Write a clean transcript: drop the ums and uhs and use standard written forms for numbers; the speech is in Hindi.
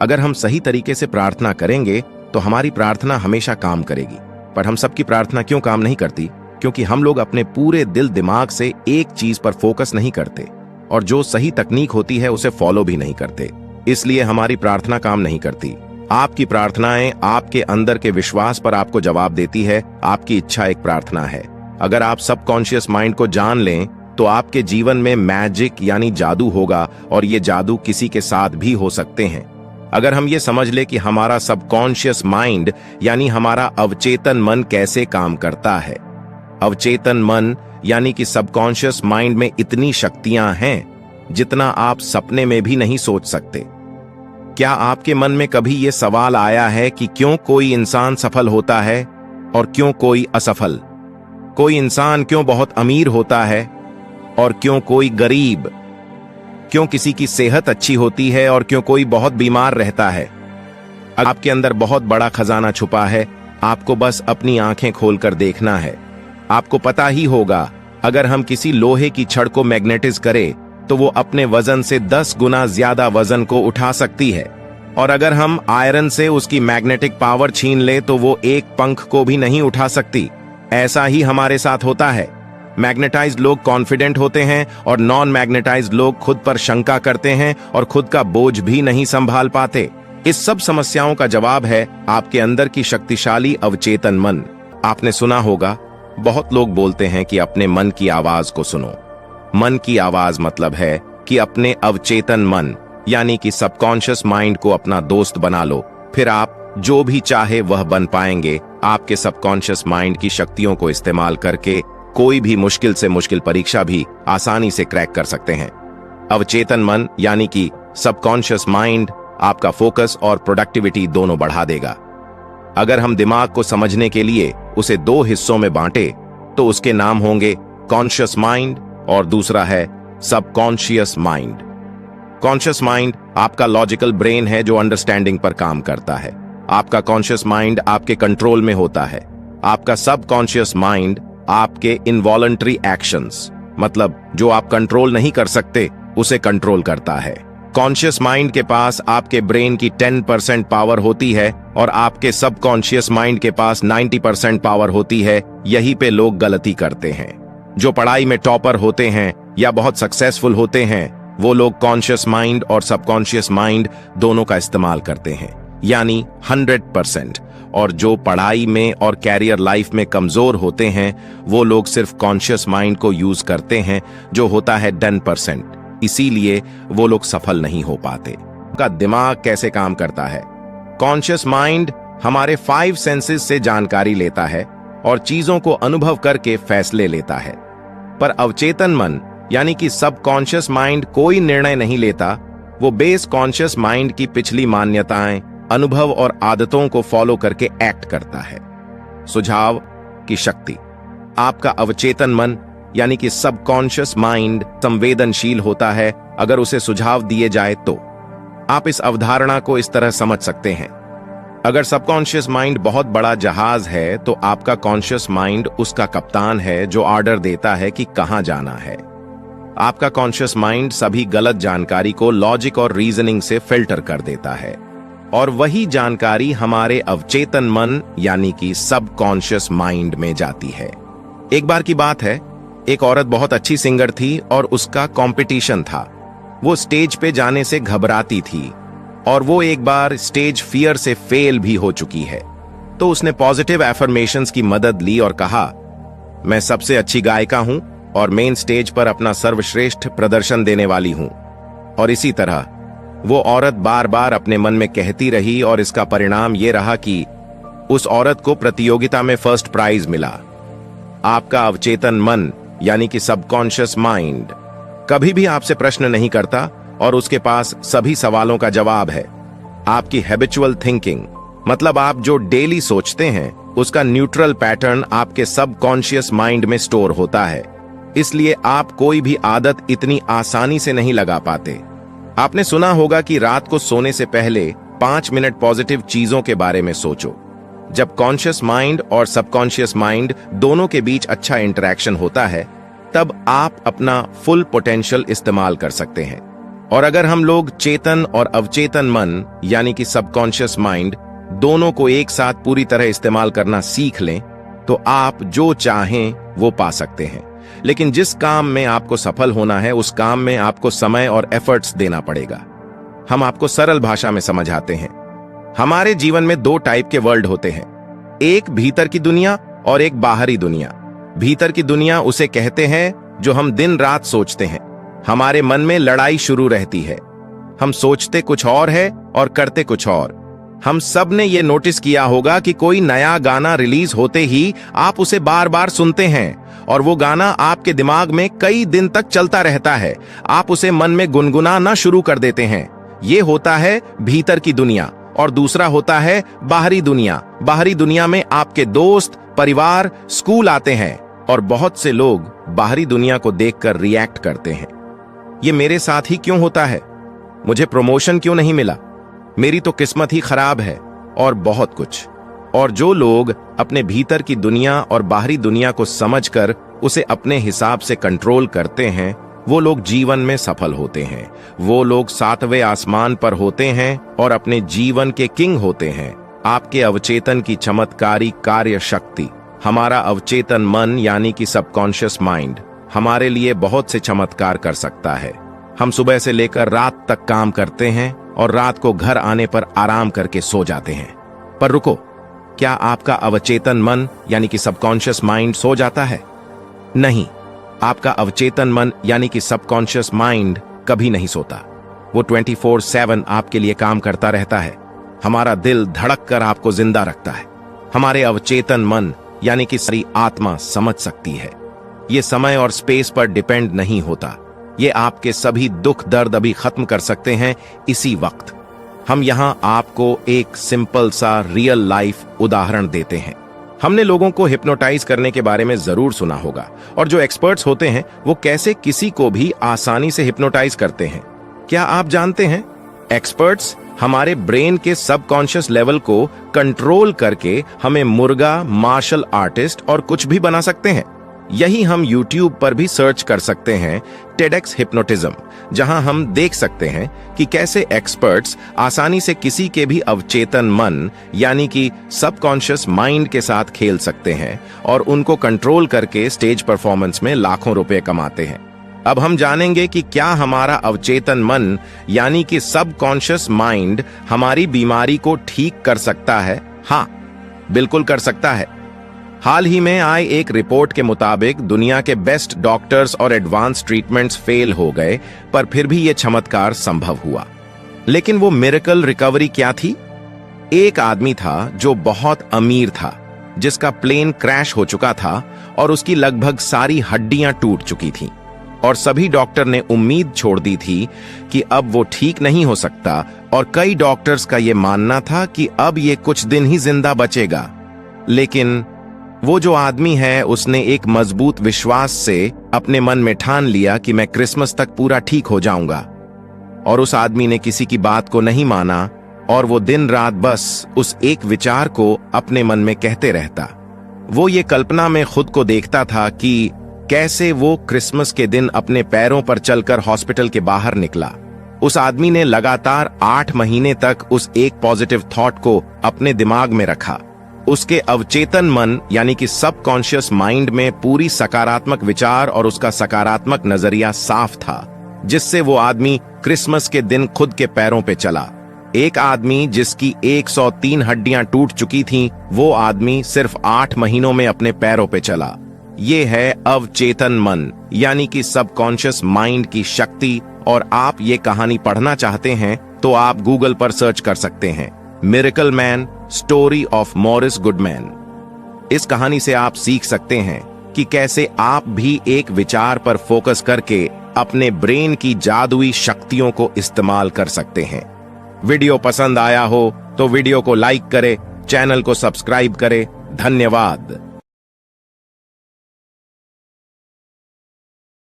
अगर हम सही तरीके से प्रार्थना करेंगे तो हमारी प्रार्थना हमेशा काम करेगी। पर हम सबकी प्रार्थना क्यों काम नहीं करती? क्योंकि हम लोग अपने पूरे दिल दिमाग से एक चीज पर फोकस नहीं करते और जो सही तकनीक होती है उसे फॉलो भी नहीं करते। इसलिए हमारी प्रार्थना काम नहीं करती। आपकी प्रार्थनाएं आपके अंदर के विश्वास पर आपको जवाब देती है। आपकी इच्छा एक प्रार्थना है। अगर आप सबकॉन्शियस माइंड को जान लें तो आपके जीवन में मैजिक यानी जादू होगा, और ये जादू किसी के साथ भी हो सकते हैं। अगर हम ये समझ ले कि हमारा सबकॉन्शियस माइंड यानी हमारा अवचेतन मन कैसे काम करता है। अवचेतन मन यानी कि सबकॉन्शियस माइंड में इतनी शक्तियां हैं जितना आप सपने में भी नहीं सोच सकते। क्या आपके मन में कभी यह सवाल आया है कि क्यों कोई इंसान सफल होता है और क्यों कोई असफल? कोई इंसान क्यों बहुत अमीर होता है और क्यों कोई गरीब? क्यों किसी की सेहत अच्छी होती है और क्यों कोई बहुत बीमार रहता है? आपके अंदर बहुत बड़ा खजाना छुपा है, आपको बस अपनी आंखें खोलकर देखना है। आपको पता ही होगा, अगर हम किसी लोहे की छड़ को मैग्नेटिज करें तो वो अपने वजन से 10 गुना ज्यादा वजन को उठा सकती है, और अगर हम आयरन से उसकी मैग्नेटिक पावर छीन ले तो वो एक पंख को भी नहीं उठा सकती। ऐसा ही हमारे साथ होता है। मैग्नेटाइज्ड लोग कॉन्फिडेंट होते हैं और नॉन मैग्नेटाइज्ड लोग खुद पर शंका करते हैं और खुद का बोझ भी नहीं संभाल पाते। इस सब समस्याओं का जवाब है आपके अंदर की शक्तिशाली अवचेतन मन। आपने सुना होगा, बहुत लोग बोलते हैं कि अपने मन की आवाज को सुनो। मन की आवाज मतलब है कि अपने अवचेतन मन यानी कि सबकॉन्शियस माइंड को अपना दोस्त बना लो, फिर आप जो भी चाहे वह बन पाएंगे। आपके सबकॉन्शियस माइंड की शक्तियों को इस्तेमाल करके कोई भी मुश्किल से मुश्किल परीक्षा भी आसानी से क्रैक कर सकते हैं। अवचेतन मन यानी कि सबकॉन्शियस माइंड आपका फोकस और प्रोडक्टिविटी दोनों बढ़ा देगा। अगर हम दिमाग को समझने के लिए उसे 2 हिस्सों में बांटे तो उसके नाम होंगे कॉन्शियस माइंड और दूसरा है सबकॉन्शियस माइंड। कॉन्शियस माइंड आपका लॉजिकल ब्रेन है जो अंडरस्टैंडिंग पर काम करता है। आपका कॉन्शियस माइंड आपके कंट्रोल में होता है। आपका सबकॉन्शियस माइंड आपके इनवॉलंटरी एक्शंस, मतलब जो आप कंट्रोल नहीं कर सकते, उसे कंट्रोल करता है। कॉन्शियस माइंड के पास आपके ब्रेन की 10% पावर होती है और आपके सबकॉन्शियस माइंड के पास 90% पावर होती है। यहीं पे लोग गलती करते हैं। जो पढ़ाई में टॉपर होते हैं या बहुत सक्सेसफुल होते हैं, वो लोग कॉन्शियस माइंड और सबकॉन्शियस माइंड दोनों का इस्तेमाल करते हैं, यानी 100%। और जो पढ़ाई में और कैरियर लाइफ में कमजोर होते हैं, वो लोग सिर्फ कॉन्शियस माइंड को यूज करते हैं, जो होता है 10%। इसीलिए वो लोग सफल नहीं हो पाते। उनका दिमाग कैसे काम करता है? कॉन्शियस माइंड हमारे 5 सेंसेस से जानकारी लेता है और चीजों को अनुभव करके फैसले लेता है। पर अवचेतन मन यानी कि सबकॉन्शियस माइंड कोई निर्णय नहीं लेता। वो बेस कॉन्शियस माइंड की पिछली मान्यताएं, अनुभव और आदतों को फॉलो करके एक्ट करता है। सुझाव की शक्ति। आपका अवचेतन मन यानी कि सबकॉन्शियस माइंड संवेदनशील होता है अगर उसे सुझाव दिए जाए तो। आप इस अवधारणा को इस तरह समझ सकते हैं, अगर सबकॉन्शियस माइंड बहुत बड़ा जहाज है तो आपका कॉन्शियस माइंड उसका कप्तान है जो ऑर्डर देता है कि कहां जाना है। आपका कॉन्शियस माइंड सभी गलत जानकारी को लॉजिक और रीजनिंग से फिल्टर कर देता है और वही जानकारी हमारे अवचेतन मन यानी कि सबकॉन्शियस माइंड में जाती है। एक बार की बात है, एक औरत बहुत अच्छी सिंगर थी और उसका कंपटीशन था। वो स्टेज पे जाने से घबराती थी और वो एक बार स्टेज फियर से फेल भी हो चुकी है। तो उसने पॉजिटिव एफर्मेशंस की मदद ली और कहा, मैं सबसे अच्छी गायिका हूं और मेन स्टेज पर अपना सर्वश्रेष्ठ प्रदर्शन देने वाली हूं। और इसी तरह वो औरत बार बार अपने मन में कहती रही और इसका परिणाम ये रहा कि उस औरत को प्रतियोगिता में फर्स्ट प्राइज मिला। आपका अवचेतन मन यानी कि सबकॉन्शियस माइंड कभी भी आपसे प्रश्न नहीं करता और उसके पास सभी सवालों का जवाब है। आपकी हैबिचुअल थिंकिंग मतलब आप जो डेली सोचते हैं उसका न्यूट्रल पैटर्न आपके सबकॉन्शियस माइंड में स्टोर होता है। इसलिए आप कोई भी आदत इतनी आसानी से नहीं लगा पाते। आपने सुना होगा कि रात को सोने से पहले 5 मिनट पॉजिटिव चीजों के बारे में सोचो। जब कॉन्शियस माइंड और सबकॉन्शियस माइंड दोनों के बीच अच्छा इंटरेक्शन होता है, तब आप अपना फुल पोटेंशियल इस्तेमाल कर सकते हैं। और अगर हम लोग चेतन और अवचेतन मन यानी कि सबकॉन्शियस माइंड दोनों को एक साथ पूरी तरह इस्तेमाल करना सीख लें तो आप जो चाहें वो पा सकते हैं। लेकिन जिस काम में आपको सफल होना है उस काम में आपको समय और एफर्ट्स देना पड़ेगा। हम आपको सरल भाषा में समझाते हैं। हमारे जीवन में दो टाइप के वर्ल्ड होते हैं, एक भीतर की दुनिया और एक बाहरी दुनिया। भीतर की दुनिया उसे कहते हैं जो हम दिन रात सोचते हैं। हमारे मन में लड़ाई शुरू रहती है, हम सोचते कुछ और है और करते कुछ और। हम सब ने ये नोटिस किया होगा कि कोई नया गाना रिलीज होते ही आप उसे बार बार सुनते हैं और वो गाना आपके दिमाग में कई दिन तक चलता रहता है। आप उसे मन में गुनगुनाना शुरू कर देते हैं। ये होता है भीतर की दुनिया। और दूसरा होता है बाहरी दुनिया। बाहरी दुनिया में आपके दोस्त, परिवार, स्कूल आते हैं और बहुत से लोग बाहरी दुनिया को देखकर रिएक्ट करते हैं। ये मेरे साथ ही क्यों होता है? मुझे प्रमोशन क्यों नहीं मिला? मेरी तो किस्मत ही खराब है, और बहुत कुछ। और जो लोग अपने भीतर की दुनिया और बाहरी दुनिया को समझकर उसे अपने हिसाब से कंट्रोल करते हैं, वो लोग जीवन में सफल होते हैं। वो लोग सातवें आसमान पर होते हैं और अपने जीवन के किंग होते हैं। आपके अवचेतन की चमत्कारी कार्य शक्ति, हमारा अवचेतन मन यानी कि सबकॉन्शियस माइंड हमारे लिए बहुत से चमत्कार कर सकता है। हम सुबह से लेकर रात तक काम करते हैं और रात को घर आने पर आराम करके सो जाते हैं। पर रुको, क्या आपका अवचेतन मन यानी कि सबकॉन्शियस माइंड सो जाता है? नहीं, आपका अवचेतन मन यानी कि सबकॉन्शियस माइंड कभी नहीं सोता। वो 24/7 आपके लिए काम करता रहता है। हमारा दिल धड़क कर आपको जिंदा रखता है। हमारे अवचेतन मन यानी कि सारी आत्मा समझ सकती है। ये समय और स्पेस पर डिपेंड नहीं होता। ये आपके सभी दुख दर्द अभी खत्म कर सकते हैं इसी वक्त। हम यहां आपको एक सिंपल सा रियल लाइफ उदाहरण देते हैं। हमने लोगों को हिप्नोटाइज करने के बारे में जरूर सुना होगा, और जो एक्सपर्ट्स होते हैं वो कैसे किसी को भी आसानी से हिप्नोटाइज करते हैं। क्या आप जानते हैं, एक्सपर्ट्स हमारे ब्रेन के सबकॉन्शियस लेवल को कंट्रोल करके हमें मुर्गा, मार्शल आर्टिस्ट और कुछ भी बना सकते हैं। यही हम YouTube पर भी सर्च कर सकते हैं, TEDx हिप्नोटिज्म, जहां हम देख सकते हैं कि कैसे एक्सपर्ट्स आसानी से किसी के भी अवचेतन मन यानी कि सबकॉन्शियस माइंड के साथ खेल सकते हैं और उनको कंट्रोल करके स्टेज परफॉर्मेंस में लाखों रुपए कमाते हैं। अब हम जानेंगे कि क्या हमारा अवचेतन मन यानी कि सबकॉन्शियस माइंड हमारी बीमारी को ठीक कर सकता है। हाँ, बिल्कुल कर सकता है। हाल ही में आए एक रिपोर्ट के मुताबिक दुनिया के बेस्ट डॉक्टर्स और एडवांस ट्रीटमेंट्स फेल हो गए, पर फिर भी यह चमत्कार संभव हुआ। लेकिन वो मिरेकल रिकवरी क्या थी? एक आदमी था जो बहुत अमीर था, जिसका प्लेन क्रैश हो चुका था और उसकी लगभग सारी हड्डियां टूट चुकी थीं, और सभी डॉक्टर ने उम्मीद छोड़ दी थी कि अब वो ठीक नहीं हो सकता, और कई डॉक्टर्स का यह मानना था कि अब ये कुछ दिन ही जिंदा बचेगा। लेकिन वो जो आदमी है उसने एक मजबूत विश्वास से अपने मन में ठान लिया कि मैं क्रिसमस तक पूरा ठीक हो जाऊंगा। और उस आदमी ने किसी की बात को नहीं माना और वो दिन रात बस उस एक विचार को अपने मन में कहते रहता। वो ये कल्पना में खुद को देखता था कि कैसे वो क्रिसमस के दिन अपने पैरों पर चलकर हॉस्पिटल के बाहर निकला। उस आदमी ने लगातार 8 महीने तक उस एक पॉजिटिव थॉट को अपने दिमाग में रखा। उसके अवचेतन मन यानी कि सबकॉन्शियस माइंड में पूरी सकारात्मक विचार और उसका सकारात्मक नजरिया साफ था, जिससे वो आदमी क्रिसमस के दिन खुद के पैरों पे चला। एक आदमी जिसकी 103 हड्डियां टूट चुकी थीं, वो आदमी सिर्फ 8 महीनों में अपने पैरों पे चला। ये है अवचेतन मन यानी कि सबकॉन्शियस माइंड की शक्ति। और आप ये कहानी पढ़ना चाहते हैं तो आप गूगल पर सर्च कर सकते हैं, miracle man story of Morris Goodman. इस कहानी से आप सीख सकते हैं कि कैसे आप भी एक विचार पर फोकस करके अपने ब्रेन की जादुई शक्तियों को इस्तेमाल कर सकते हैं। वीडियो पसंद आया हो तो वीडियो को लाइक करें, चैनल को सब्सक्राइब करें। धन्यवाद।